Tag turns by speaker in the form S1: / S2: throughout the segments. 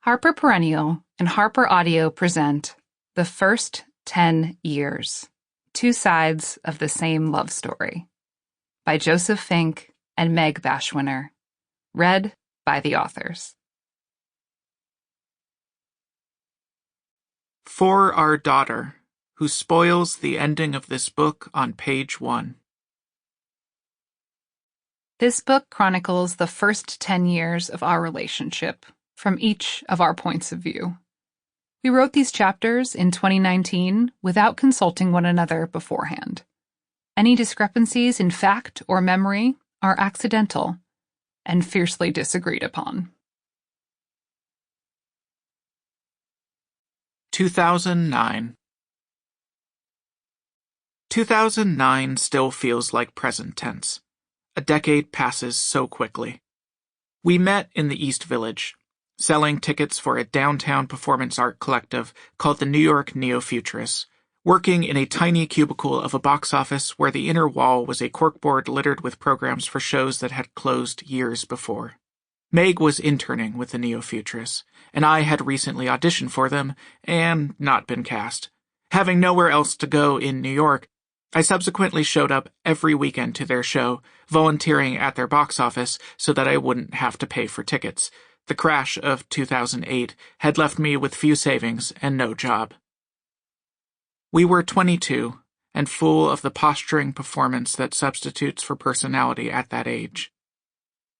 S1: Harper Perennial and HarperAudio present The First 10 Years, Two Sides of the Same Love Story, by Joseph Fink and Meg Bashwiner, read by the authors.
S2: For our daughter, who spoils the ending of this book on page 1.
S1: This book chronicles the first 10 years of our relationship, from each of our points of view. We wrote these chapters in 2019 without consulting one another beforehand. Any discrepancies in fact or memory are accidental and fiercely disagreed upon.
S2: 2009. 2009 still feels like present tense. A decade passes so quickly. We met in the East Village, selling tickets for a downtown performance art collective called the New York Neo-Futurists, working in a tiny cubicle of a box office where the inner wall was a corkboard littered with programs for shows that had closed years before. Meg was interning with the Neo-Futurists, and I had recently auditioned for them and not been cast. Having nowhere else to go in New York, I subsequently showed up every weekend to their show, volunteering at their box office so that I wouldn't have to pay for tickets. The crash of 2008 had left me with few savings and no job. We were 22 and full of the posturing performance that substitutes for personality at that age.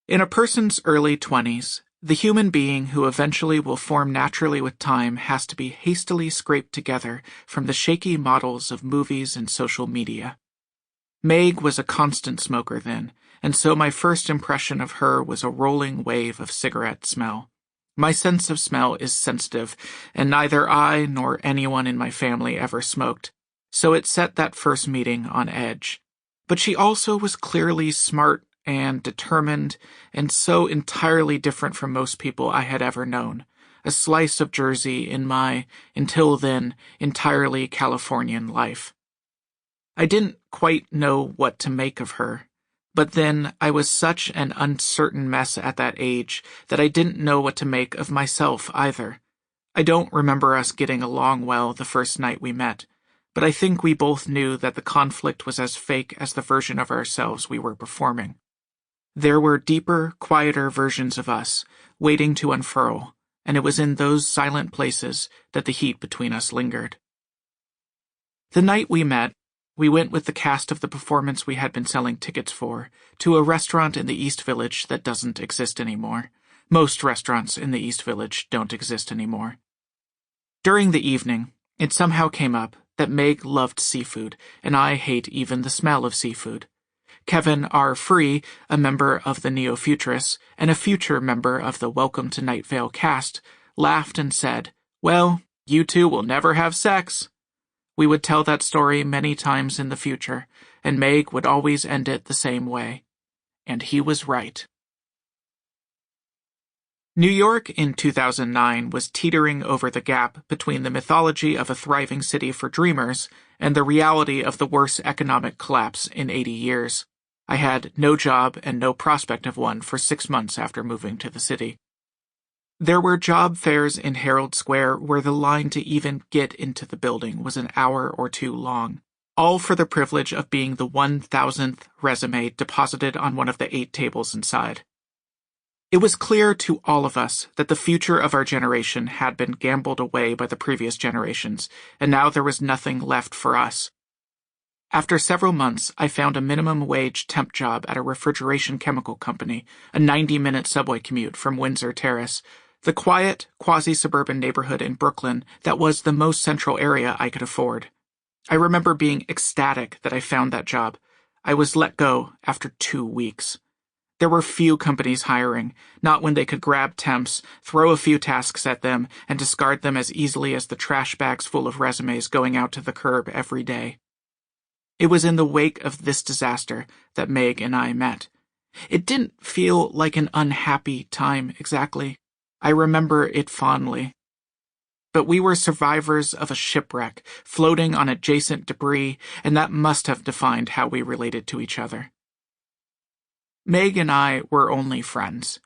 S2: In a person's early 20s, the human being who eventually will form naturally with time has to be hastily scraped together from the shaky models of movies and social media. Meg was a constant smoker then, and so my first impression of her was a rolling wave of cigarette smell. My sense of smell is sensitive, and neither I nor anyone in my family ever smoked, so it set that first meeting on edge. But she also was clearly smart and determined, and so entirely different from most people I had ever known, a slice of Jersey in my, until then, entirely Californian life. I didn't quite know what to make of her, but then I was such an uncertain mess at that age that I didn't know what to make of myself either. I don't remember us getting along well the first night we met, but I think we both knew that the conflict was as fake as the version of ourselves we were performing. There were deeper, quieter versions of us, waiting to unfurl, and it was in those silent places that the heat between us lingered. The night we met, we went with the cast of the performance we had been selling tickets for to a restaurant in the East Village that doesn't exist anymore. Most restaurants in the East Village don't exist anymore. During the evening, it somehow came up that Meg loved seafood, and I hate even the smell of seafood. Kevin R. Free, a member of the Neo-Futurists and a future member of the Welcome to Night Vale cast, laughed and said, "Well, you two will never have sex." We would tell that story many times in the future, and Meg would always end it the same way. And he was right. New York in 2009 was teetering over the gap between the mythology of a thriving city for dreamers and the reality of the worst economic collapse in 80 years. I had no job and no prospect of one for 6 months after moving to the city. There were job fairs in Herald Square where the line to even get into the building was an hour or two long, all for the privilege of being the 1,000th resume deposited on one of the 8 tables inside. It was clear to all of us that the future of our generation had been gambled away by the previous generations, and now there was nothing left for us. After several months, I found a minimum wage temp job at a refrigeration chemical company, a 90-minute subway commute from Windsor Terrace, the quiet, quasi-suburban neighborhood in Brooklyn that was the most central area I could afford. I remember being ecstatic that I found that job. I was let go after 2 weeks. There were few companies hiring, not when they could grab temps, throw a few tasks at them, and discard them as easily as the trash bags full of resumes going out to the curb every day. It was in the wake of this disaster that Meg and I met. It didn't feel like an unhappy time exactly. I remember it fondly. But we were survivors of a shipwreck, floating on adjacent debris, and that must have defined how we related to each other. Meg and I were only friends.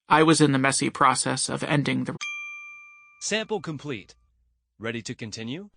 S2: I was in the messy process of ending the
S3: Sample complete. Ready to continue?